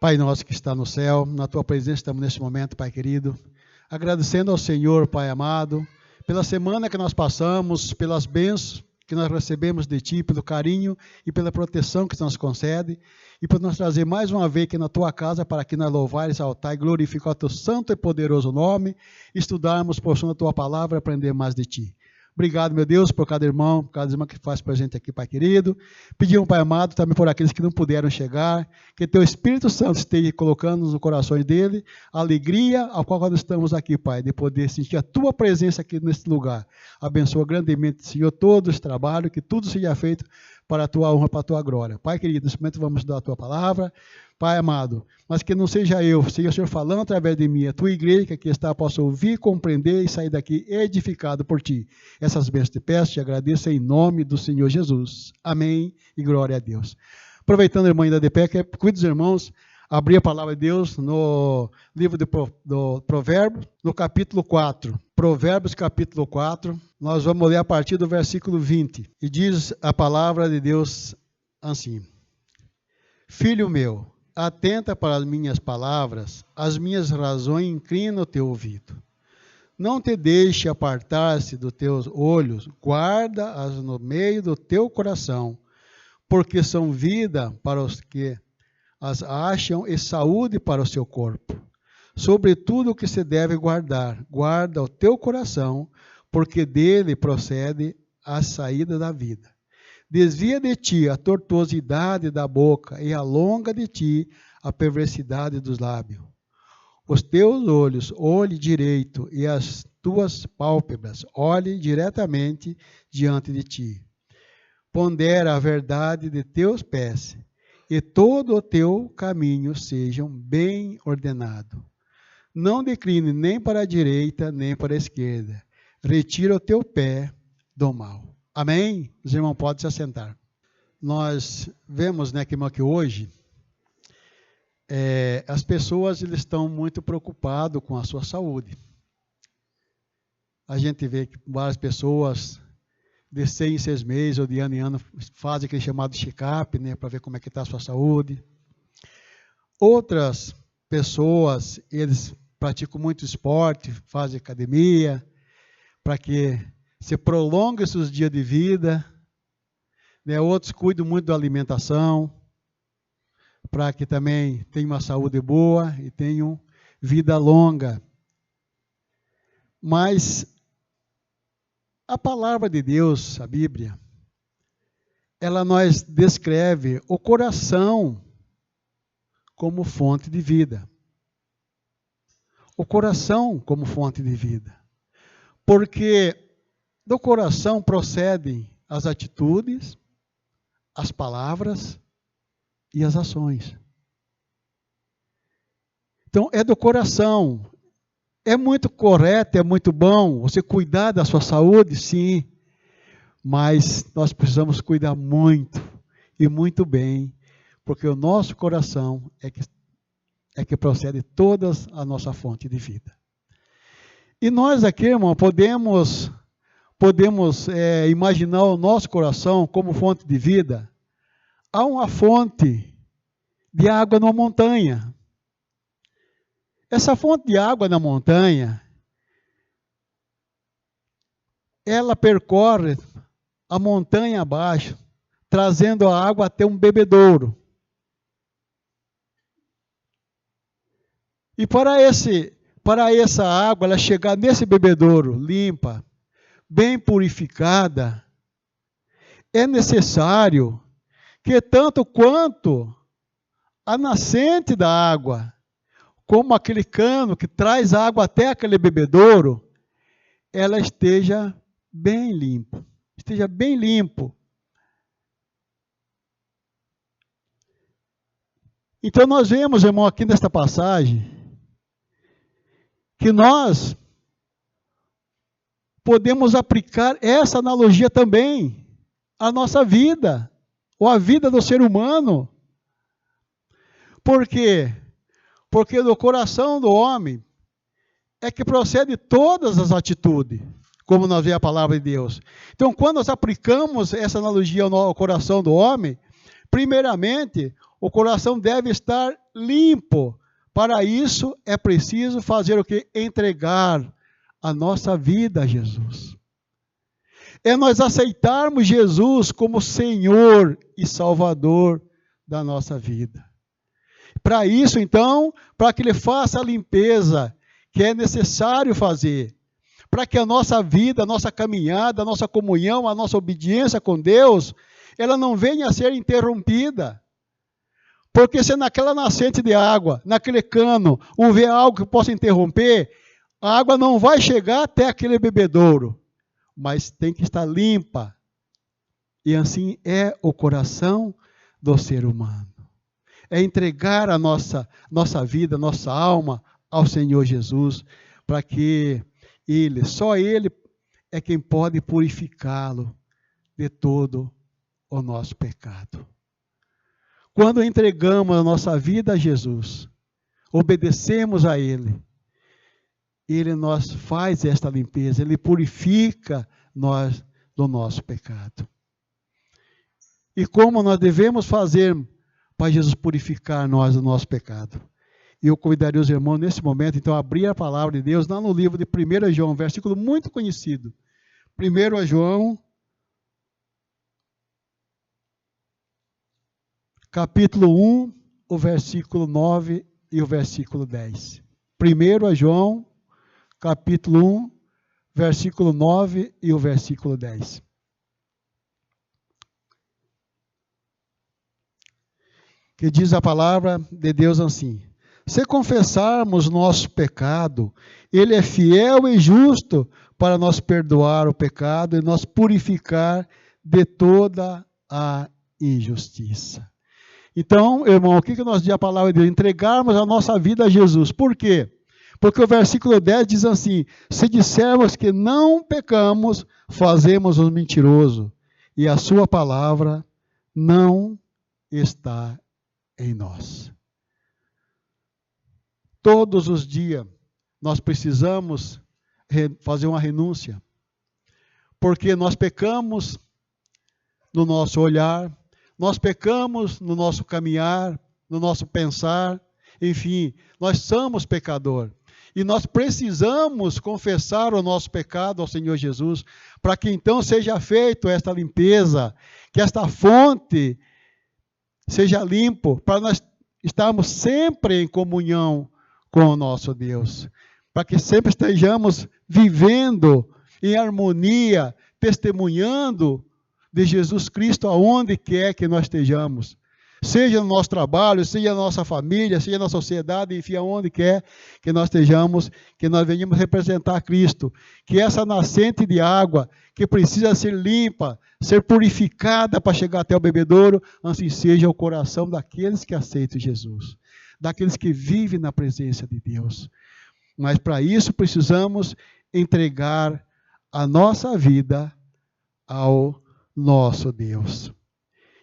Pai nosso que está no céu, na Tua presença estamos neste momento, Pai querido, agradecendo ao Senhor, Pai amado, pela semana que nós passamos, pelas bênçãos que nós recebemos de Ti, pelo carinho e pela proteção que nos concede, e por nos trazer mais uma vez aqui na Tua casa, para que nós louvar, exaltar e glorificar o Teu santo e poderoso nome, estudarmos por cima da Tua palavra e aprender mais de Ti. Obrigado, meu Deus, por cada irmão que faz presente aqui, Pai querido. Pedimos, Pai amado, também por aqueles que não puderam chegar, que Teu Espírito Santo esteja colocando no coração dele a alegria ao qual nós estamos aqui, Pai, de poder sentir a Tua presença aqui nesse lugar. Abençoa grandemente, Senhor, todo esse trabalho, que tudo seja feito para a Tua honra, para a Tua glória. Pai querido, nesse momento vamos dar a Tua palavra, Pai amado, mas que não seja eu, seja o Senhor falando através de mim, a Tua igreja que aqui está possa ouvir, compreender e sair daqui edificado por Ti. Essas bênçãos te peço, te agradeço em nome do Senhor Jesus. Amém e glória a Deus. Aproveitando, irmã, ainda de pé, que cuide dos irmãos, abrir a palavra de Deus no livro do Provérbios, no capítulo 4. Provérbios, capítulo 4, nós vamos ler a partir do versículo 20. E diz a palavra de Deus assim: Filho meu, atenta para as minhas palavras, as minhas razões inclina o teu ouvido. Não te deixe apartar-se dos teus olhos, guarda-as no meio do teu coração, porque são vida para os que as acham e saúde para o seu corpo. Sobretudo o que se deve guardar, guarda o teu coração, porque dele procede a saída da vida. Desvia de ti a tortuosidade da boca e alonga de ti a perversidade dos lábios. Os teus olhos olhe direito e as tuas pálpebras olhe diretamente diante de ti. Pondera a verdade de teus pés e todo o teu caminho sejam bem ordenado. Não decline nem para a direita nem para a esquerda. Retira o teu pé do mal. Amém? Os irmãos podem se assentar. Nós vemos, né, que hoje as pessoas eles estão muito preocupadas com a sua saúde. A gente vê que várias pessoas de 6 em 6 meses ou de ano em ano fazem aquele chamado check-up, né, para ver como é que está a sua saúde. Outras pessoas, eles praticam muito esporte, fazem academia, para que se prolongue seus dias de vida, né? Outros cuidam muito da alimentação, para que também tenham uma saúde boa e tenham vida longa. Mas a palavra de Deus, a Bíblia, ela nos descreve o coração como fonte de vida. O coração como fonte de vida. Porque do coração procedem as atitudes, as palavras e as ações. Então, é do coração. É muito correto, é muito bom você cuidar da sua saúde, sim. Mas nós precisamos cuidar muito e muito bem, porque o nosso coração é que procede toda a nossa fonte de vida. E nós aqui, irmão, podemos imaginar o nosso coração como fonte de vida. Há uma fonte de água numa montanha. Essa fonte de água na montanha, ela percorre a montanha abaixo, trazendo a água até um bebedouro. E para essa água ela chegar nesse bebedouro limpa, bem purificada, é necessário que tanto quanto a nascente da água, como aquele cano que traz água até aquele bebedouro, ela esteja bem limpa. Esteja bem limpo. Então nós vemos, irmão, aqui nesta passagem, que nós podemos aplicar essa analogia também à nossa vida, ou à vida do ser humano. Por quê? Porque do coração do homem é que procede todas as atitudes, como nós vemos a palavra de Deus. Então, quando nós aplicamos essa analogia ao coração do homem, primeiramente, o coração deve estar limpo. Para isso é preciso fazer o quê? Entregar a nossa vida a Jesus. É nós aceitarmos Jesus como Senhor e Salvador da nossa vida. Para isso, então, para que Ele faça a limpeza que é necessário fazer, para que a nossa vida, a nossa caminhada, a nossa comunhão, a nossa obediência com Deus, ela não venha a ser interrompida. Porque se naquela nascente de água, naquele cano, houver algo que possa interromper, a água não vai chegar até aquele bebedouro, mas tem que estar limpa. E assim é o coração do ser humano. É entregar a nossa vida, a nossa alma ao Senhor Jesus, para que Ele, só Ele é quem pode purificá-lo de todo o nosso pecado. Quando entregamos a nossa vida a Jesus, obedecemos a Ele, Ele nos faz esta limpeza, Ele purifica nós do nosso pecado. E como nós devemos fazer para Jesus purificar nós do nosso pecado? E eu convidaria os irmãos nesse momento, então, a abrir a palavra de Deus lá no livro de 1 João, versículo muito conhecido. 1 João, capítulo 1, o versículo 9 e o versículo 10. 1 João, capítulo 1, versículo 9 e o versículo 10. Que diz a palavra de Deus assim: se confessarmos nosso pecado, Ele é fiel e justo para nos perdoar o pecado e nos purificar de toda a injustiça. Então, irmão, o que nós diz a palavra de Deus? Entregarmos a nossa vida a Jesus. Por quê? Porque o versículo 10 diz assim: se dissermos que não pecamos, fazemos o mentiroso, e a sua palavra não está em nós. Todos os dias nós precisamos fazer uma renúncia, porque nós pecamos no nosso olhar, nós pecamos no nosso caminhar, no nosso pensar, enfim, nós somos pecadores. E nós precisamos confessar o nosso pecado ao Senhor Jesus, para que então seja feita esta limpeza, que esta fonte seja limpo, para nós estarmos sempre em comunhão com o nosso Deus, para que sempre estejamos vivendo em harmonia, testemunhando de Jesus Cristo aonde quer que nós estejamos, seja no nosso trabalho, seja na nossa família, seja na sociedade, enfim, aonde quer que nós estejamos, que nós venhamos representar Cristo, que essa nascente de água, que precisa ser limpa, ser purificada para chegar até o bebedouro, assim seja o coração daqueles que aceitam Jesus, daqueles que vivem na presença de Deus. Mas para isso precisamos entregar a nossa vida ao nosso Deus.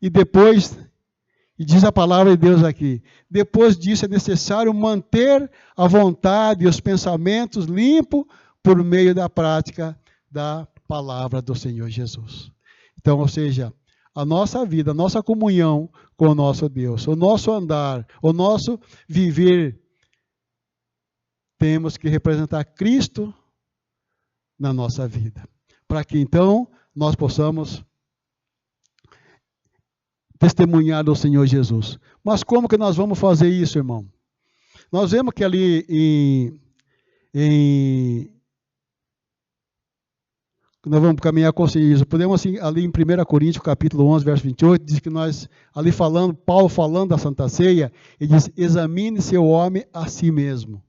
E depois, e diz a palavra de Deus aqui, depois disso é necessário manter a vontade e os pensamentos limpos por meio da prática da palavra do Senhor Jesus. Então, ou seja, a nossa vida, a nossa comunhão com o nosso Deus, o nosso andar, o nosso viver, temos que representar Cristo na nossa vida, para que então nós possamos testemunhar do Senhor Jesus. Mas como que nós vamos fazer isso, irmão? Nós vemos que ali nós vamos caminhar com isso. Podemos, assim, ali em 1 Coríntios, capítulo 11, verso 28, diz que nós, ali falando, Paulo falando da Santa Ceia, ele diz, examine seu homem a si mesmo.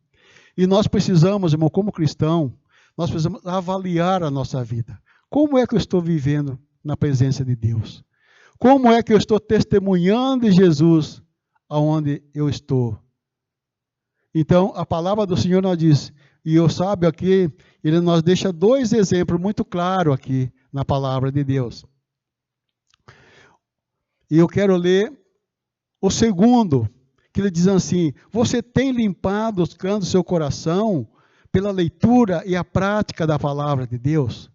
E nós precisamos, irmão, como cristão, nós precisamos avaliar a nossa vida. Como é que eu estou vivendo na presença de Deus? Como é que eu estou testemunhando de Jesus aonde eu estou? Então, a palavra do Senhor nos diz, e eu sabe aqui, ele nos deixa dois exemplos muito claros aqui na palavra de Deus. E eu quero ler o segundo, que ele diz assim, você tem limpado os cantos do seu coração pela leitura e a prática da palavra de Deus?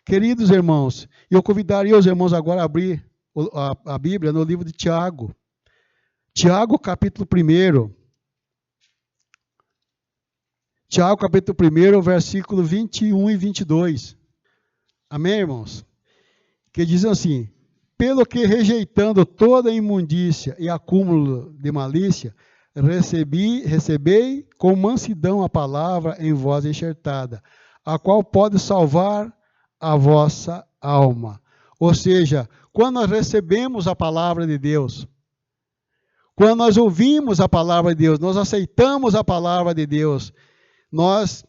Queridos irmãos, eu convidaria os irmãos agora a abrir a Bíblia no livro de Tiago. Tiago, capítulo 1. Tiago, capítulo 1, versículo 21 e 22. Amém, irmãos? Que diz assim: pelo que rejeitando toda imundícia e acúmulo de malícia, recebei com mansidão a palavra em vós enxertada, a qual pode salvar a vossa alma. Ou seja, quando nós recebemos a palavra de Deus, quando nós ouvimos a palavra de Deus, nós aceitamos a palavra de Deus, nós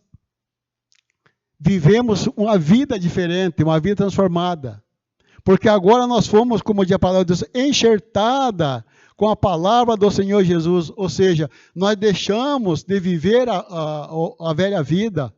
vivemos uma vida diferente, uma vida transformada. Porque agora nós fomos, como diz a palavra de Deus, enxertada com a palavra do Senhor Jesus. Ou seja, nós deixamos de viver a velha vida.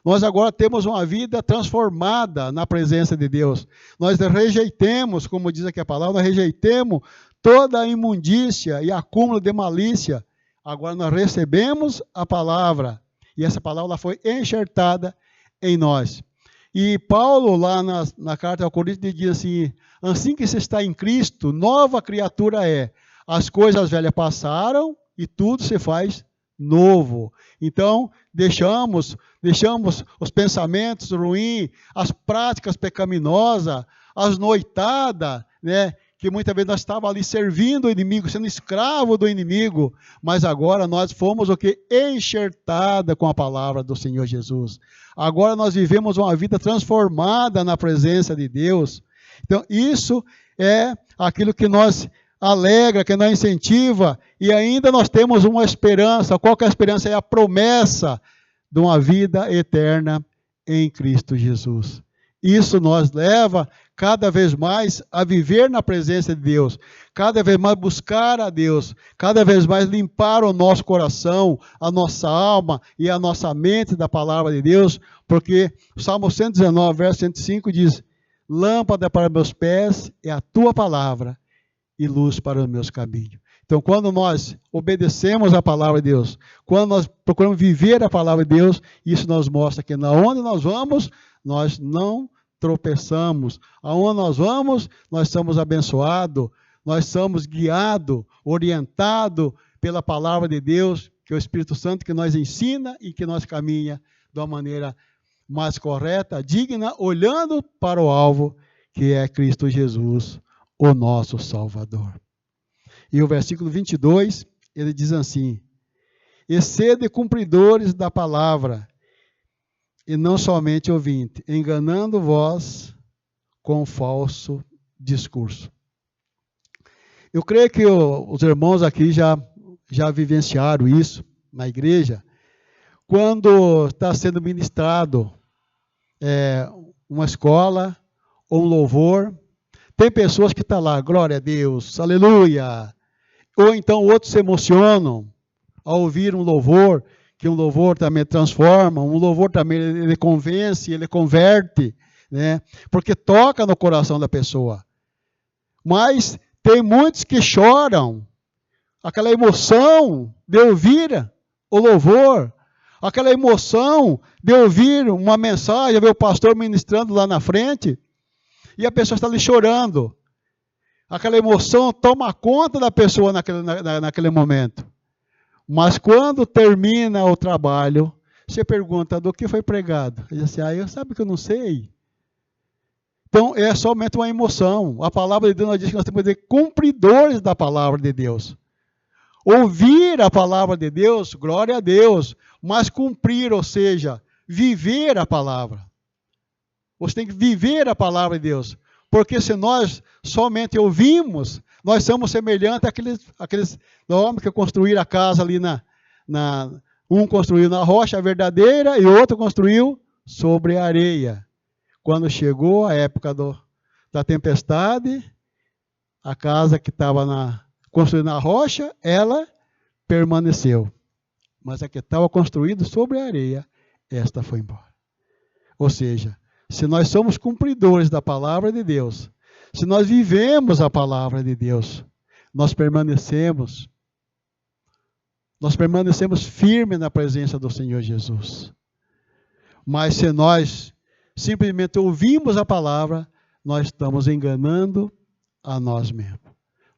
Nós agora temos uma vida transformada na presença de Deus. Nós rejeitemos, como diz aqui a palavra, nós rejeitemos toda a imundícia e acúmulo de malícia. Agora nós recebemos a palavra. E essa palavra foi enxertada em nós. E Paulo, lá na carta ao Coríntios, diz assim que se está em Cristo, nova criatura é. As coisas velhas passaram e tudo se faz novo. Então, deixamos os pensamentos ruins, as práticas pecaminosas, as noitadas, né? Que muitas vezes nós estávamos ali servindo o inimigo, sendo escravo do inimigo, mas agora nós fomos o que? Enxertada com a palavra do Senhor Jesus. Agora nós vivemos uma vida transformada na presença de Deus. Então, isso é aquilo que nos alegra, que nos incentiva, e ainda nós temos uma esperança. Qual que é a esperança? É a promessa de uma vida eterna em Cristo Jesus. Isso nos leva cada vez mais a viver na presença de Deus, cada vez mais buscar a Deus, cada vez mais limpar o nosso coração, a nossa alma e a nossa mente da palavra de Deus, porque o Salmo 119, verso 105 diz: lâmpada para meus pés é a tua palavra e luz para os meus caminhos. Então, quando nós obedecemos a palavra de Deus, quando nós procuramos viver a palavra de Deus, isso nos mostra que onde nós vamos, nós não tropeçamos. Aonde nós vamos, nós somos abençoados, nós somos guiados, orientados pela palavra de Deus, que é o Espírito Santo que nos ensina e que nós caminha de uma maneira mais correta, digna, olhando para o alvo, que é Cristo Jesus, o nosso Salvador. E o versículo 22, ele diz assim: e sede cumpridores da palavra, e não somente ouvinte, enganando vós com falso discurso. Eu creio que os irmãos aqui já vivenciaram isso na igreja, quando está sendo ministrado uma escola ou um louvor, tem pessoas que estão lá, glória a Deus, aleluia, ou então outros se emocionam ao ouvir um louvor, que um louvor também transforma, um louvor também ele convence, ele converte, né? Porque toca no coração da pessoa. Mas tem muitos que choram, aquela emoção de ouvir o louvor, aquela emoção de ouvir uma mensagem, ver o pastor ministrando lá na frente, e a pessoa está ali chorando. Aquela emoção toma conta da pessoa naquele momento. Mas quando termina o trabalho, você pergunta do que foi pregado. Ele diz assim, eu sabe que eu não sei. Então, é somente uma emoção. A palavra de Deus nos diz que nós temos que ser cumpridores da palavra de Deus. Ouvir a palavra de Deus, glória a Deus, mas cumprir, ou seja, viver a palavra. Você tem que viver a palavra de Deus. Porque se nós somente ouvimos, nós somos semelhantes àqueles homens que construíram a casa ali um construiu na rocha verdadeira e outro construiu sobre a areia. Quando chegou a época da tempestade, a casa que estava construída na rocha, ela permaneceu. Mas a que estava construída sobre a areia, esta foi embora. Ou seja, se nós somos cumpridores da palavra de Deus, se nós vivemos a palavra de Deus, nós permanecemos firmes na presença do Senhor Jesus. Mas se nós simplesmente ouvimos a palavra, nós estamos enganando a nós mesmos.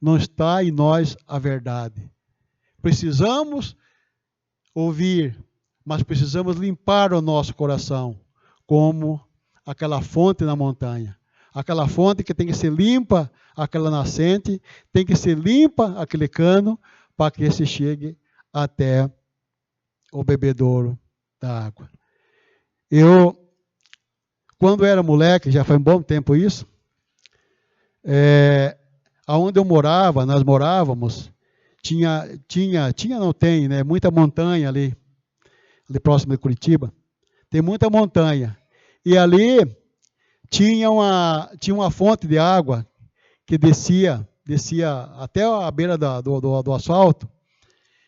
não está em nós a verdade. Precisamos ouvir, mas precisamos limpar o nosso coração, como aquela fonte na montanha. Aquela fonte que tem que ser limpa, aquela nascente, tem que ser limpa aquele cano, para que se chegue até o bebedouro da água. Eu, quando era moleque, já foi um bom tempo isso, aonde eu morava, nós morávamos, não tem, né, muita montanha ali próximo de Curitiba, tem muita montanha, e ali tinha uma fonte de água que descia até a beira do asfalto,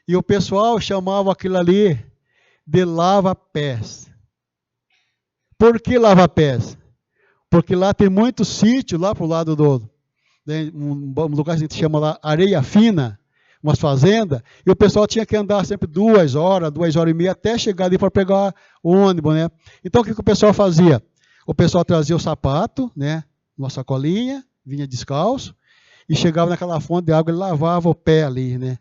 e o pessoal chamava aquilo ali de lava-pés. Por que lava-pés? Porque lá tem muito sítio, lá para o lado um lugar que a gente chama lá Areia Fina, umas fazendas, e o pessoal tinha que andar sempre 2 horas, 2 horas e meia, até chegar ali para pegar o ônibus, né? Então, o que o pessoal fazia? O pessoal trazia o sapato, né, uma sacolinha, vinha descalço, e chegava naquela fonte de água e lavava o pé ali, né?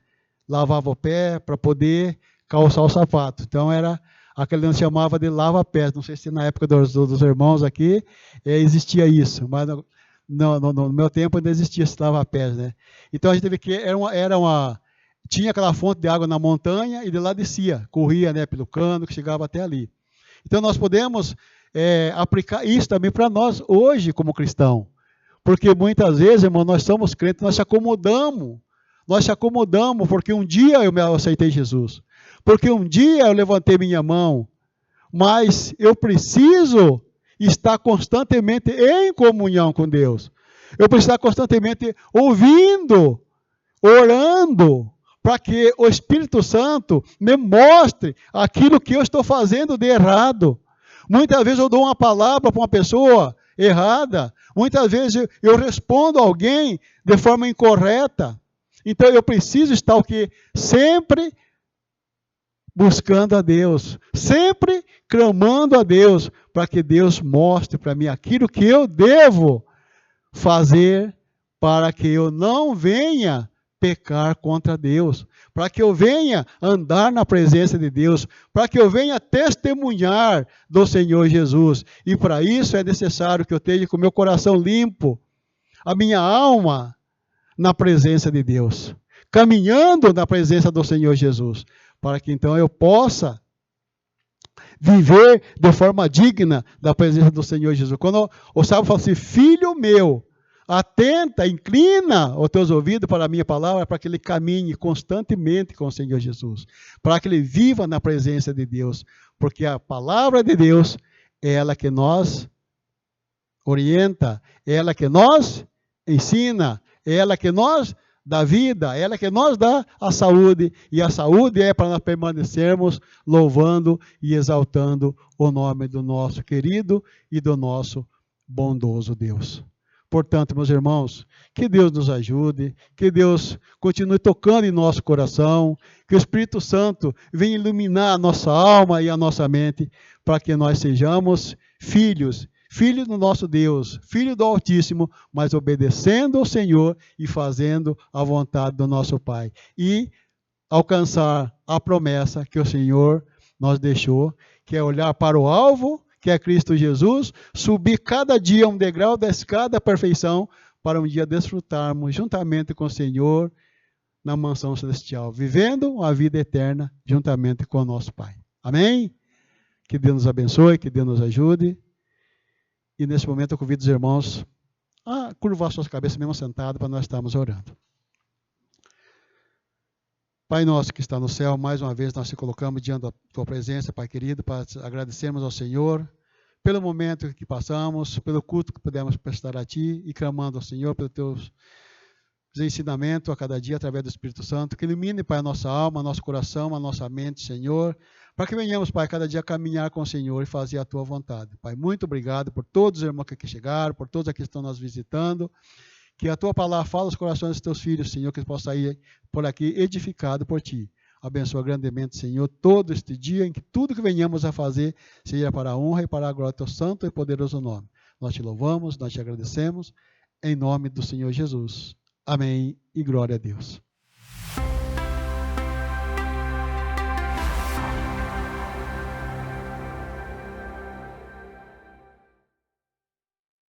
Lavava o pé para poder calçar o sapato. Então, era aquele que chamava de lava-pés. Não sei se na época dos irmãos aqui existia isso, mas no meu tempo ainda existia esse lava-pés, né? Então a gente teve que tinha aquela fonte de água na montanha e de lá descia, corria, né, pelo cano que chegava até ali. Então nós podemos aplicar isso também para nós hoje como cristão, porque muitas vezes, irmão, nós somos crentes, nós se acomodamos porque um dia eu aceitei Jesus, porque um dia eu levantei minha mão, mas eu preciso estar constantemente em comunhão com Deus. Eu preciso estar constantemente ouvindo, orando, para que o Espírito Santo me mostre aquilo que eu estou fazendo de errado. Muitas vezes eu dou uma palavra para uma pessoa errada, muitas vezes eu respondo a alguém de forma incorreta. Então eu preciso estar o quê? Sempre buscando a Deus, sempre clamando a Deus, para que Deus mostre para mim aquilo que eu devo fazer, para que eu não venha pecar contra Deus, para que eu venha andar na presença de Deus, para que eu venha testemunhar do Senhor Jesus. E para isso é necessário que eu esteja com o meu coração limpo, a minha alma na presença de Deus, caminhando na presença do Senhor Jesus, para que então eu possa viver de forma digna da presença do Senhor Jesus. Quando o sábio fala assim, filho meu, atenta, inclina os teus ouvidos para a minha palavra, para que ele caminhe constantemente com o Senhor Jesus, para que ele viva na presença de Deus, porque a palavra de Deus é ela que nos orienta, é ela que nos ensina, é ela que nos dá vida, é ela que nos dá a saúde, e a saúde é para nós permanecermos louvando e exaltando o nome do nosso querido e do nosso bondoso Deus. Portanto, meus irmãos, que Deus nos ajude, que Deus continue tocando em nosso coração, que o Espírito Santo venha iluminar a nossa alma e a nossa mente, para que nós sejamos filhos do nosso Deus, filho do Altíssimo, mas obedecendo ao Senhor e fazendo a vontade do nosso Pai. E alcançar a promessa que o Senhor nos deixou, que é olhar para o alvo, que é Cristo Jesus, subir cada dia um degrau da escada da perfeição, para um dia desfrutarmos juntamente com o Senhor na mansão celestial, vivendo a vida eterna juntamente com o nosso Pai. Amém? Que Deus nos abençoe, que Deus nos ajude. E nesse momento eu convido os irmãos a curvar suas cabeças mesmo sentados para nós estarmos orando. Pai nosso que está no céu, mais uma vez nós te colocamos diante da tua presença, Pai querido, para agradecermos ao Senhor pelo momento que passamos, pelo culto que pudemos prestar a Ti e clamando ao Senhor pelos teus ensinamentos a cada dia através do Espírito Santo, que ilumine, Pai, a nossa alma, nosso coração, a nossa mente, Senhor, para que venhamos, Pai, cada dia caminhar com o Senhor e fazer a Tua vontade. Pai, muito obrigado por todos os irmãos que aqui chegaram, por todos aqui que estão nos visitando, que a Tua palavra fala aos corações dos Teus filhos, Senhor, que eles possam sair por aqui edificado por Ti. Abençoa grandemente, Senhor, todo este dia em que tudo que venhamos a fazer seja para a honra e para a glória do Teu santo e poderoso nome. Nós te louvamos, nós te agradecemos, em nome do Senhor Jesus. Amém e glória a Deus.